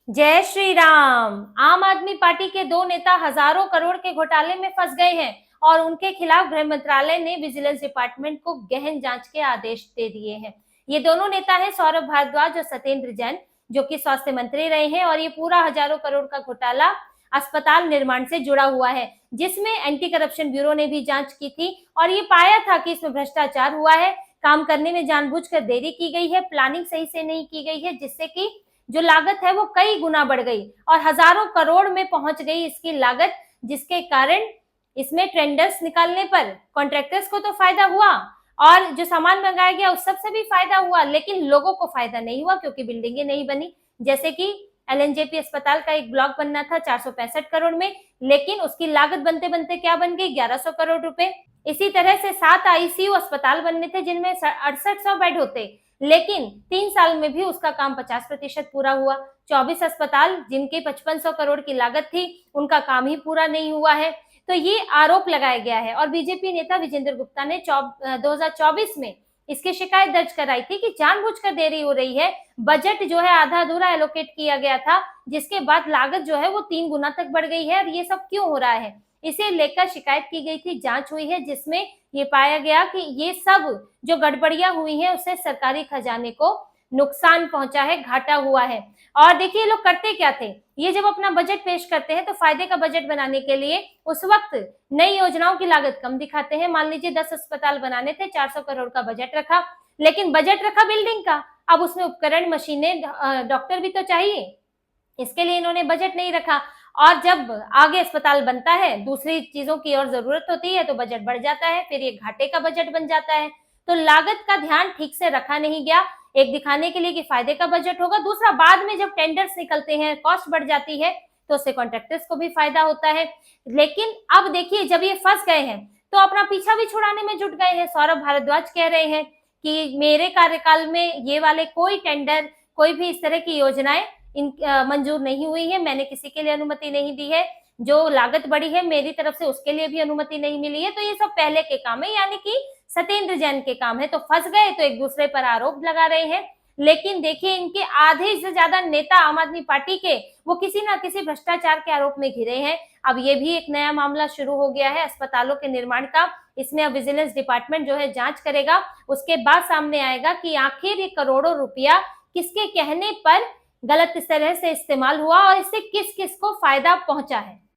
जय श्री राम। आम आदमी पार्टी के दो नेता हजारों करोड़ के घोटाले में फंस गए हैं और उनके खिलाफ गृह मंत्रालय ने विजिलेंस डिपार्टमेंट को गहन जांच के आदेश दे दिए हैं। ये दोनों नेता हैं सौरभ भारद्वाज और सत्येंद्र जैन, जो कि स्वास्थ्य मंत्री रहे हैं। और ये पूरा हजारों करोड़ का घोटाला अस्पताल निर्माण से जुड़ा हुआ है, जिसमें एंटी करप्शन ब्यूरो ने भी जांच की थी और ये पाया था कि इसमें भ्रष्टाचार हुआ है, काम करने में जानबूझकर देरी की गई है, प्लानिंग सही से नहीं की गई है, जिससे कि जो लागत है वो कई गुना बढ़ गई और हजारों करोड़ में पहुंच गई इसकी लागत, जिसके कारण इसमें टेंडर्स निकालने पर कॉन्ट्रैक्टर्स को तो फायदा हुआ और जो सामान मंगाया गया उस सब से भी फायदा हुआ, लेकिन लोगों को फायदा नहीं हुआ क्योंकि बिल्डिंगें नहीं बनी। जैसे कि एलएनजेपी अस्पताल का एक ब्लॉक बनना था 465 करोड़ में, लेकिन उसकी लागत बनते बनते क्या बन गई, 1100 करोड़ रुपए। इसी तरह से 7 आईसीयू अस्पताल बनने थे जिनमें 6800 बेड होते, लेकिन 3 साल में भी उसका काम 50% पूरा हुआ। 24 अस्पताल जिनके 5500 करोड़ की लागत थी, उनका काम ही पूरा नहीं हुआ है। तो ये आरोप लगाया गया है और बीजेपी नेता विजेंद्र गुप्ता ने 2024 में इसकी शिकायत दर्ज कराई थी कि जानबूझकर देरी हो रही है। बजट जो है आधा अधूरा एलोकेट किया गया था, जिसके बाद लागत जो है वो 3 गुना तक बढ़ गई है और ये सब क्यों हो रहा है, इसे लेकर शिकायत की गई थी, जांच हुई है, जिसमें ये पाया गया कि ये सब जो गड़बड़ियां हुई हैं उससे सरकारी खजाने को नुकसान पहुंचा है, घाटा हुआ है। और देखिए ये लोग करते क्या थे, ये जब अपना बजट पेश करते हैं तो फायदे का बजट बनाने के लिए उस वक्त नई योजनाओं की लागत कम दिखाते हैं। मान लीजिए 10 अस्पताल बनाने थे, 400 करोड़ का बजट रखा, लेकिन बजट रखा बिल्डिंग का, अब उसमें उपकरण, मशीनें, डॉक्टर भी तो चाहिए, इसके लिए इन्होंने बजट नहीं रखा। और जब आगे अस्पताल बनता है, दूसरी चीजों की और जरूरत होती है तो बजट बढ़ जाता है, फिर ये घाटे का बजट बन जाता है। तो लागत का ध्यान ठीक से रखा नहीं गया, एक दिखाने के लिए कि फायदे का बजट होगा, दूसरा बाद में जब टेंडर्स निकलते हैं, कॉस्ट बढ़ जाती है, तो उससे कॉन्ट्रैक्टर्स को भी फायदा होता है। लेकिन अब देखिए जब ये फंस गए हैं तो अपना पीछा भी छुड़ाने में जुट गए हैं। सौरभ भारद्वाज कह रहे हैं कि मेरे कार्यकाल में ये वाले कोई टेंडर, कोई भी इस तरह की योजनाएं मंजूर नहीं हुई है, मैंने किसी के लिए अनुमति नहीं दी है, जो लागत बढ़ी है मेरी तरफ से उसके लिए भी अनुमति नहीं मिली है, तो ये सब पहले के काम है, यानी कि सत्येंद्र जैन के काम है। तो फंस गए तो एक दूसरे पर आरोप लगा रहे हैं। लेकिन देखिए इनके आधे से ज्यादा नेता आम आदमी पार्टी के, वो किसी ना किसी भ्रष्टाचार के आरोप में घिरे हैं। अब ये भी एक नया मामला शुरू हो गया है अस्पतालों के निर्माण का, इसमें अब विजिलेंस डिपार्टमेंट जो है जांच करेगा, उसके बाद सामने आएगा कि आखिर ये करोड़ों रुपया किसके कहने पर गलत इस तरह से इस्तेमाल हुआ और इससे किस किस को फायदा पहुंचा है।